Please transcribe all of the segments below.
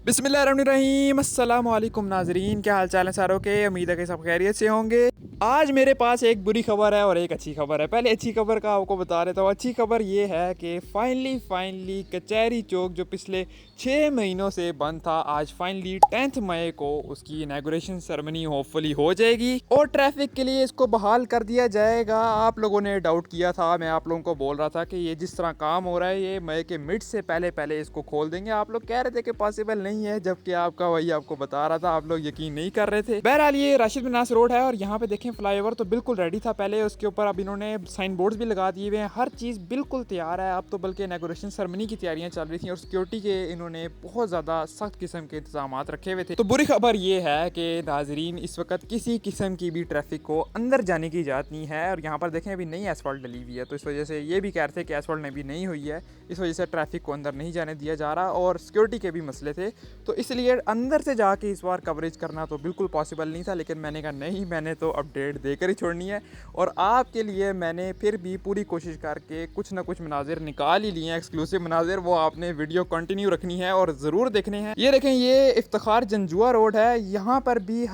बिस्मिल्लाहिर्रहमानिर्रहीम। अस्सलाम वालेकुम नाजरीन, क्या हाल चाल है सारों के। उम्मीद है कि सब खैरियत से होंगे। आज मेरे पास एक बुरी खबर है और एक अच्छी खबर है। पहले अच्छी खबर का आपको बता देता हूँ। अच्छी खबर ये है कि फाइनली कचहरी चौक जो पिछले 6 महीनों से बंद था, आज फाइनली 10 मई को उसकी इनॉग्रेशन सेरेमनी होपफुली हो जाएगी और ट्रैफिक के लिए इसको बहाल कर दिया जाएगा। आप लोगों ने डाउट किया था, मैं आप लोगों को बोल रहा था कि ये जिस तरह काम हो रहा है ये मई के मिड से पहले इसको खोल देंगे। आप लोग कह रहे थे कि पॉसिबल नहीं है, जबकि आपका वही आपको बता रहा था, आप लोग यकीन नहीं कर रहे थे। बहरहाल ये राशिद बिन नासिर रोड है और यहाँ पे देखें फ्लाईओवर तो बिल्कुल रेडी था पहले, उसके ऊपर अब इन्होंने साइन बोर्ड्स भी लगा दिए हुए हैं, हर चीज़ बिल्कुल तैयार है। अब तो बल्कि इनॉग्रेशन सेरेमनी की तैयारियां चल रही थी और सिक्योरिटी के इन्होंने बहुत ज़्यादा सख्त किस्म के इंतजाम रखे हुए थे। तो बुरी खबर ये है कि नाजरीन इस वक्त किसी किस्म की भी ट्रैफिक को अंदर जाने की इजाज़त नहीं है। और यहाँ पर देखें अभी नई एसफॉल्ट डली हुई है, तो इस वजह से ये भी कह रहे थे कि एसफॉल्ट अभी नहीं हुई है, इस वजह से ट्रैफिक को अंदर नहीं जाने दिया जा रहा और सिक्योरिटी के भी मसले थे। तो इसलिए अंदर से जाके इस बार कवरेज करना तो बिल्कुल पॉसिबल नहीं था, लेकिन मैंने कहा नहीं, मैंने तो अपडेट देकर ही छोड़नी है। और आपके लिए मैंने फिर भी पूरी कोशिश करके कुछ ना कुछ मनाजिर निकाल ही लिए हैं, एक्सक्लूसिव मनाजिर। वो आपने वीडियो कंटिन्यू रखनी है और ज़रूर देखने हैं। ये देखें, ये इफ्तिखार जंजुआ रोड है, यहाँ पर भी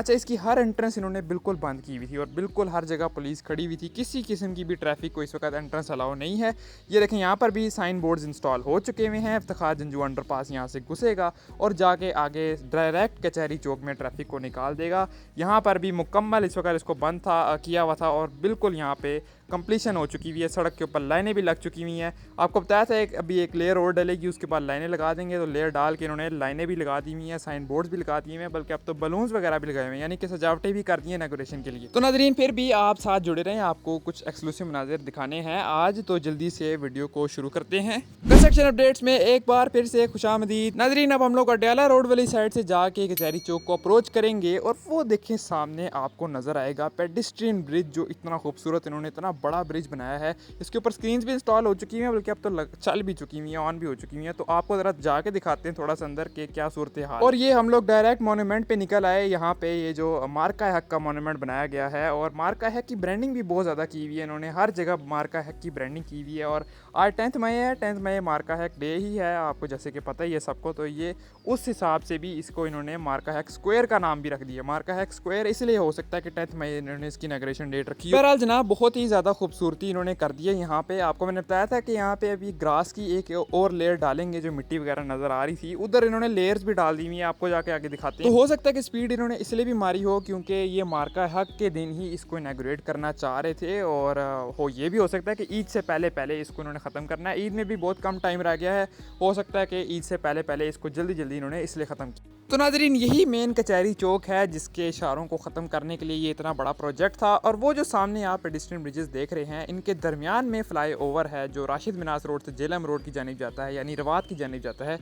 इसकी हर एंट्रेंस इन्होंने बिल्कुल बंद की हुई थी और बिल्कुल हर जगह पुलिस खड़ी हुई थी। किसी किस्म की भी ट्रैफिक को इस वक्त एंट्रेंस अलाउ नहीं है। ये देखें, यहाँ पर भी साइन बोर्ड्स इंस्टॉल हो चुके हुए हैं। इफ्तिखार जंजुआ अंडरपास यहाँ से घुसेगा और जाके आगे डायरेक्ट कचहरी चौक में ट्रैफिक को निकाल देगा। यहाँ पर भी मुकम्मल इस वक्त इसको बंद किया हुआ था और बिल्कुल यहाँ पे कंप्लीशन हो चुकी हुई है। सड़क के ऊपर लाइनें भी लग चुकी हुई हैं। आपको बताया था अभी एक लेयर और डलेगी, उसके बाद लाइनें लगा देंगे। तो लेयर डाल के इन्होंने लाइनें भी लगा दी हुई हैं, साइन बोर्ड्स भी लगा दिए हुए हैं, बल्कि अब तो बलून्स वगैरह भी लगाए हुए हैं, यानी कि सजावटें भी कर दी हैं इनॉग्रेशन के लिए। तो नाज़रीन फिर भी आप साथ जुड़े रहें, आपको कुछ एक्सक्लूसिव मनाज़िर दिखाने हैं आज। तो जल्दी से वीडियो को शुरू करते हैं। कंस्ट्रक्शन अपडेट्स में एक बार फिर से खुशामदीद नाज़रीन। अब हम लोग अडयाला रोड वाली साइड से जाके कचहरी चौक को अप्रोच करेंगे और वो देखें सामने आपको नज़र आएगा पेडिस्ट्रियन ब्रिज, जो इतना खूबसूरत इन्होंने इतना बड़ा ब्रिज बनाया है। इसके ऊपर स्क्रीन्स भी इंस्टॉल हो चुकी हैं, बल्कि अब तो चल भी चुकी हुई हैं, ऑन भी हो चुकी हुई हैं। तो आपको ज़रा जाके दिखाते हैं थोड़ा सा अंदर के क्या सूरत हाल। और ये हम लोग डायरेक्ट मोनूमेंट पे निकल आए। यहाँ पे ये जो मार्का हक का मोनूमेंट बनाया गया है और मार्का हक की ब्रांडिंग भी बहुत ज़्यादा की हुई है इन्होंने, हर जगह मार्का हक की ब्रांडिंग की हुई है। और आज 10 मई है, 10 मई मार्का हक डे ही है, आपको जैसे कि पता ही है सबको। तो ये उस हिसाब से भी इसको इन्होंने मार्का हक स्क्वायर का नाम भी रख दिया। मार्का हक स्क्वायर इसलिए हो सकता है कि 10 मई इन्होंने इसकी इनॉग्रेशन डेट रखी है। बहरहाल जनाब बहुत ही ज़्यादा खूबसूरती इन्होंने कर दी है। यहाँ पे आपको मैंने बताया था कि यहाँ पे अभी ग्रास की एक और लेयर डालेंगे, जो मिट्टी वगैरह नज़र आ रही थी उधर इन्होंने लेयर्स भी डाल दी हुई है, आपको जाके आगे दिखाते हैं। तो हो सकता है कि स्पीड इन्होंने इसलिए भी मारी हो क्योंकि ये मार्का हक के दिन ही इसको इनॉग्रेट करना चाह रहे थे और ये भी हो सकता है कि ईद से पहले इसको इन्होंने ख़त्म करना है। ईद में भी बहुत कम टाइम रह गया है, हो सकता है कि ईद से पहले इसको जल्दी इन्होंने इसलिए ख़त्म किया। तो नाज़रीन यही मेन कचहरी चौक है जिसके इशारों को ख़त्म करने के लिए ये इतना बड़ा प्रोजेक्ट था। और वो जो सामने आप पेडिस्ट्रियन ब्रिजेस देख रहे हैं, इनके दरमियान में फ़्लाई ओवर है जो राशिद बिन नासिर रोड से जेलम रोड की जानिब जाता है, यानी रवात की जानिब जाता है।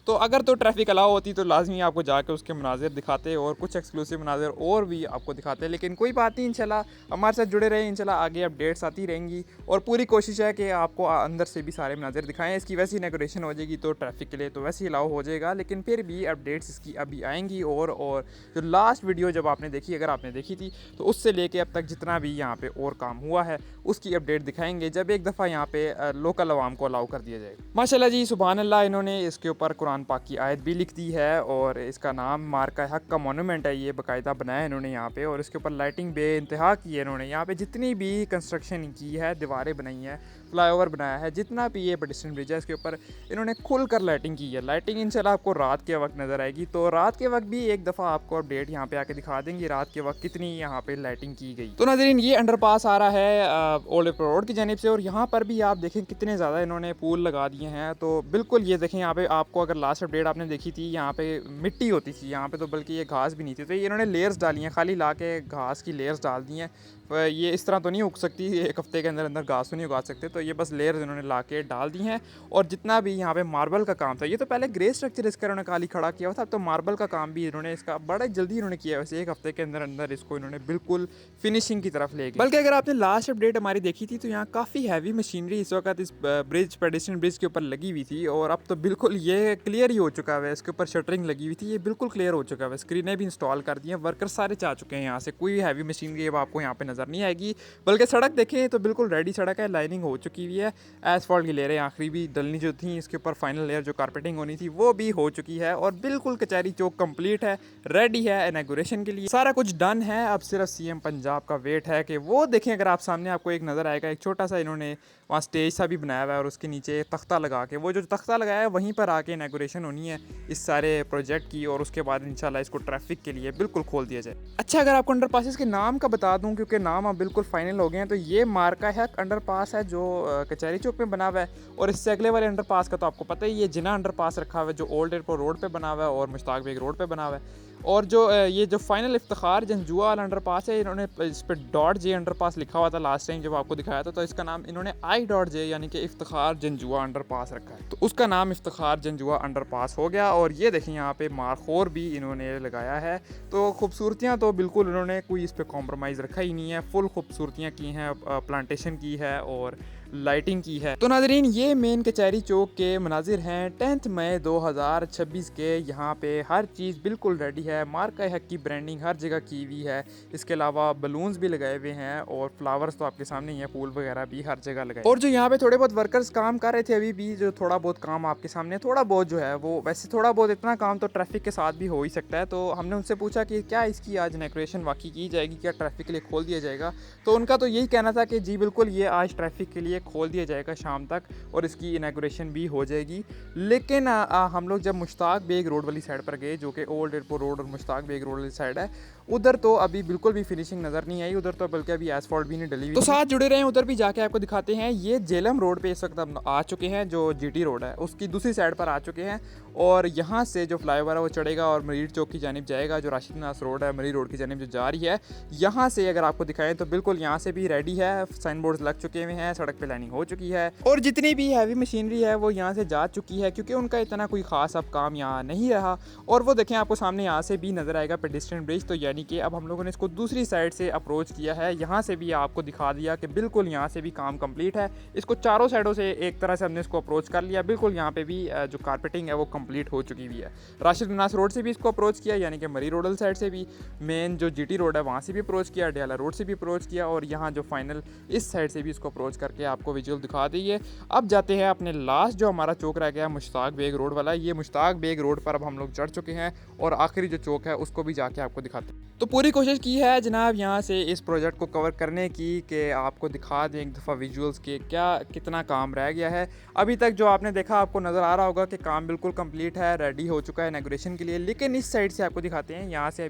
तो अगर तो ट्रैफिक अलाउ होती तो लाजमी आपको जाकर उसके मनाजिर दिखाते और कुछ एक्सक्लूसिव मनाजिर और भी आपको दिखाते, लेकिन कोई बात नहीं, इंशाल्लाह हमारे साथ जुड़े रहे, इंशाल्लाह आगे अपडेट्स आती रहेंगी। और पूरी कोशिश है कि आपको अंदर से भी सारे मनाजिर दिखाएं। इसकी वैसी इनॉग्रेशन हो जाएगी तो ट्रैफिक के लिए तो वैसे ही अलाउ हो जाएगा, लेकिन फिर भी अपडेट्स इसकी अभी आएंगी। और जो लास्ट वीडियो जब आपने देखी, अगर आपने देखी थी, तो उससे लेके अब तक जितना भी यहाँ पे और काम हुआ है उसकी अपडेट दिखाएंगे जब एक दफ़ा यहाँ पे लोकल आवाम को अलाउ कर दिया जाएगा। माशाल्लाह जी, सुभान अल्लाह। इन्होंने इसके ऊपर कुरान पाक की आयत भी लिख दी है और इसका नाम मार्का हक का मोनूमेंट है, ये बाकायदा बनाया है इन्होंने यहाँ पे। और इसके ऊपर लाइटिंग बे इंतहा की है इन्होंने, यहाँ पे जितनी भी कंस्ट्रक्शन की है, दीवारें बनाई हैं, फ्लाईओवर बनाया है, जितना भी ये पेडिस्ट्रियन ब्रिज है, इसके ऊपर इन्होंने खुलकर लाइटिंग की है। लाइटिंग इंशाल्लाह आपको रात के वक्त नज़र आएगी, तो रात के वक्त भी एक दफ़ा आपको अपडेट यहाँ पे आके दिखा देंगे रात के वक्त कितनी यहाँ पे लाइटिंग की गई। तो नाज़रीन ये अंडरपास आ रहा है ओल्ड एयरपोर्ट रोड की जानिब से और यहाँ पर भी आप देखें कितने ज़्यादा इन्होंने पुल लगा दिए हैं। तो बिल्कुल ये देखें, यहाँ पे आपको अगर लास्ट अपडेट आपने देखी थी, यहाँ पे मिट्टी होती थी यहाँ पे, तो बल्कि ये घास भी नहीं थी। तो ये इन्होंने लेयर्स डाली हैं, खाली ला के घास की लेयर्स डाल दी हैं। ये इस तरह तो नहीं उग सकती, एक हफ्ते के अंदर घास तो नहीं उगा सकते, तो ये बस लेयर्स इन्होंने ला के डाल दी हैं। और जितना भी यहाँ पे मार्बल का काम था, ये तो पहले ग्रे स्ट्रक्चर इसका इन्होंने खाली खड़ा किया हुआ था, तो मार्बल का काम भी इन्होंने इसका बड़ा जल्दी इन्होंने किया है। वैसे एक हफ्ते के अंदर इसको इन्होंने बिल्कुल फिनिशिंग की तरफ ले गए। बल्कि अगर आपने लास्ट अपडेट हमारी देखी थी तो यहाँ काफ़ी हैवी मशीनरी इस वक्त इस पेडिस्ट्रियन ब्रिज के ऊपर लगी हुई थी और अब तो बिल्कुल ये क्लियर ही हो चुका है। इसके ऊपर शटरिंग लगी हुई थी, ये बिल्कुल क्लियर हो चुका है, स्क्रीनें भी इंस्टॉल कर दी हैं, वर्कर्स सारे जा चुके हैं यहाँ से, कोई हैवी मशीनरी अब आपको यहाँ पे नजर नज़र नहीं आएगी। बल्कि सड़क देखें तो बिल्कुल रेडी सड़क है, लाइनिंग हो चुकी हुई है, एसफॉल्ट की लेयरें आखिरी भी डलनी जो थी, इसके ऊपर फाइनल लेयर जो कारपेटिंग होनी थी वो भी हो चुकी है और बिल्कुल कचहरी चौक कंप्लीट है, रेडी है इनॉग्रेशन के लिए, सारा कुछ डन है। अब सिर्फ सीएम पंजाब का वेट है कि वो देखें। अगर आप सामने आपको एक नज़र आएगा, एक छोटा सा इन्होंने वहाँ स्टेज सा भी बनाया हुआ है और उसके नीचे तख्ता लगा के, वो जो तख्ता लगाया है वहीं पर आके इनॉग्रेशन होनी है इस सारे प्रोजेक्ट की, और उसके बाद इंशाल्लाह इसको ट्रैफिक के लिए बिल्कुल खोल दिया जाए। अच्छा, अगर आपको अंडर पासिस के नाम का बता दूं, क्योंकि नाम अब बिल्कुल फाइनल हो गए हैं, तो ये मार्का है अंडर पास है जो कचहरी चौक में बना हुआ है, और इससे अगले वाले अंडर पास का तो आपको पता ही है, जिना अंडर पास रखा हुआ है जो ओल्ड एयरपोर्ट रोड पर बना हुआ है और मुश्ताक बेग रोड पर बना हुआ है। और जो ये जो फाइनल इफ्तिखार जंजुआ वाला अंडर पास है, इन्होंने इस पर .J अंडर पास लिखा हुआ था लास्ट टाइम जब आपको दिखाया था, तो इसका नाम इन्होंने I.J यानी कि इफ्तिखार जंजुआ अंडर पास रखा है, तो उसका नाम इफ्तिखार जंजुआ अंडर पास हो गया। और ये देखें यहाँ पे मारखोर भी इन्होंने लगाया है, तो खूबसूरतियाँ तो बिल्कुल इन्होंने कोई इस पर कॉम्प्रोमाइज़ रखा ही नहीं है, फुल खूबसूरतियाँ की हैं, प्लांटेशन की है और लाइटिंग की है। तो नाज़रीन, ये मेन कचहरी चौक के मनाजिर हैं 10 मई 2026 के। यहाँ पे हर चीज़ बिल्कुल रेडी है, मार्का हक की ब्रांडिंग हर जगह की हुई है, इसके अलावा बलून्स भी लगाए हुए हैं और फ्लावर्स तो आपके सामने ही है, फूल वगैरह भी हर जगह लगाए। और जो यहाँ पे थोड़े बहुत वर्कर्स काम कर रहे थे अभी भी, जो थोड़ा बहुत काम आपके सामने, थोड़ा बहुत जो है वो, वैसे थोड़ा बहुत इतना काम तो ट्रैफिक के साथ भी हो ही सकता है, तो हमने उनसे पूछा कि क्या इसकी आज इनॉग्रेशन वाकई की जाएगी, क्या ट्रैफिक के लिए खोल दिया जाएगा, तो उनका तो यही कहना था कि जी बिल्कुल ये आज ट्रैफिक के लिए खोल दिया जाएगा शाम तक और इसकी इनॉग्रेशन भी हो जाएगी। लेकिन हम लोग जब मुश्ताक बेग रोड वाली साइड पर गए, जो कि ओल्ड एयरपोर्ट रोड और मुश्ताक बेग रोड वाली साइड है, उधर तो अभी बिल्कुल भी फिनिशिंग नज़र नहीं आई, उधर तो बल्कि अभी एसफॉल्ट भी नहीं डली हुई। तो साथ जुड़े रहे, उधर भी जाके आपको दिखाते हैं। ये जेलम रोड पे इस वक्त हम आ चुके हैं, जो जीटी रोड है उसकी दूसरी साइड पर आ चुके हैं, और यहाँ से जो फ्लाईओवर है वो चढ़ेगा और मरीर चौक की जानिब जाएगा, जो राशिद नास रोड है मरीर रोड की जानिब जो जा रही है। यहाँ से अगर आपको दिखाएं तो बिल्कुल यहाँ से भी रेडी है, साइन बोर्ड लग चुके हुए हैं, सड़क पे लाइनिंग हो चुकी है, और जितनी भी हैवी मशीनरी है वो यहाँ से जा चुकी है, क्योंकि उनका इतना कोई ख़ास अब काम यहाँ नहीं रहा। और वो देखें, आपको सामने यहाँ से भी नज़र आएगा पेडेस्ट्रियन ब्रिज, तो यानी कि अब हम लोगों ने इसको दूसरी साइड से अप्रोच किया है। यहाँ से भी आपको दिखा दिया कि बिल्कुल यहाँ से भी काम कंप्लीट है, इसको चारों साइडों से एक तरह से हमने इसको अप्रोच कर लिया। बिल्कुल यहाँ पे भी जो कारपेटिंग है वो कंप्लीट हो चुकी हुई है। राशिद नास रोड से भी इसको अप्रोच किया, यानी कि मरी रोडल साइड से भी, मेन जो जीटी रोड है वहाँ से भी अप्रोच किया, डियाला रोड से भी अप्रोच किया, और यहाँ जो फाइनल इस साइड से भी इसको अप्रोच करके आपको विजुअल दिखा दीजिए। अब जाते हैं अपने लास्ट जो हमारा चौक रह गया मुश्ताक बेग रोड वाला। ये मुश्ताक बेग रोड पर अब हम लोग चढ़ चुके हैं और आखिरी जो चौक है उसको भी जाके आपको दिखाते हैं। तो पूरी कोशिश की है जनाब यहाँ से इस प्रोजेक्ट को कवर करने की कि आपको दिखा दें एक दफ़ा विजुअल्स के क्या कितना काम रह गया है। अभी तक जो आपने देखा आपको नज़र आ रहा होगा कि काम बिल्कुल कंप्लीट है, रेडी हो चुका है इनॉग्रेशन के लिए। लेकिन इस साइड से आपको दिखाते हैं, यहाँ से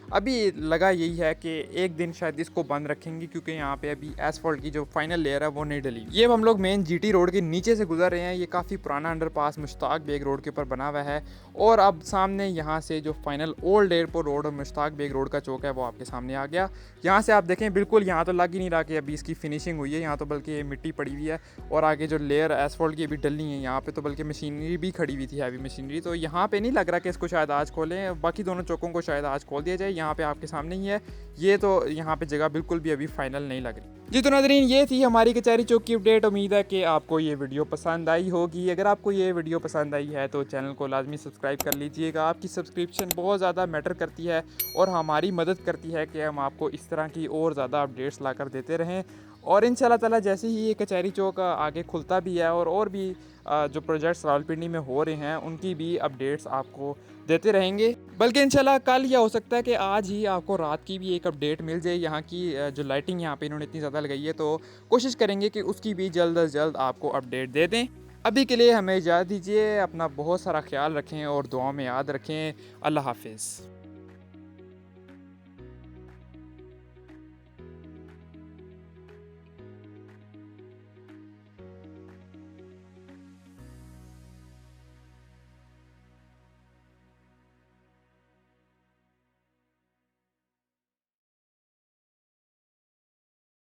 अभी लगा यही है कि एक दिन शायद इसको बंद रखेंगे, क्योंकि यहाँ पे अभी एसफॉल्ट की जो फाइनल लेयर है वो नहीं डली। ये हम लोग मेन जीटी रोड के नीचे से गुजर रहे हैं। ये काफ़ी पुराना अंडरपास मुश्ताक बेग रोड के ऊपर बना हुआ है, और अब सामने यहाँ से जो फाइनल ओल्ड एयरपोर्ट रोड और मुश्ताक बेग रोड का चौक है वो आपके सामने आ गया। यहाँ से आप देखें बिल्कुल यहाँ तो लग ही नहीं रहा कि अभी इसकी फिनिशिंग हुई है, यहाँ तो बल्कि मिट्टी पड़ी हुई है, और आगे जो लेयर एसफॉल्ट की अभी डलनी है यहाँ पे तो बल्कि मशीनरी भी खड़ी हुई थी, हैवी मशीनरी। तो यहाँ पे नहीं लग रहा कि इसको शायद आज खोलें, बाकी दोनों चौकों को शायद आज खोल दिया जाए। यहाँ पे आपके सामने ही है ये, तो यहाँ पे जगह बिल्कुल भी अभी फाइनल नहीं लग रही। जी तो नाज़रीन, ये थी हमारी कचहरी चौक की अपडेट। उम्मीद है कि आपको ये वीडियो पसंद आई होगी। अगर आपको ये वीडियो पसंद आई है तो चैनल को लाजमी सब्सक्राइब कर लीजिएगा। आपकी सब्सक्रिप्शन बहुत ज़्यादा मैटर करती है और हमारी मदद करती है कि हम आपको इस तरह की और ज़्यादा अपडेट्स लाकर देते रहें। और इंशाल्लाह ताला जैसे ही ये कचहरी चौक आगे खुलता भी है और भी जो प्रोजेक्ट्स रावलपिंडी में हो रहे हैं उनकी भी अपडेट्स आपको देते रहेंगे। बल्कि इंशाल्लाह कल या हो सकता है कि आज ही आपको रात की भी एक अपडेट मिल जाए। यहाँ की जो लाइटिंग यहाँ पे इन्होंने इतनी ज़्यादा लगाई है, तो कोशिश करेंगे कि उसकी भी जल्द अज जल्द आपको अपडेट दे दें। अभी के लिए हमें इजाज़त दीजिए, अपना बहुत सारा ख्याल रखें और दुआ में याद रखें। अल्लाह हाफिज़।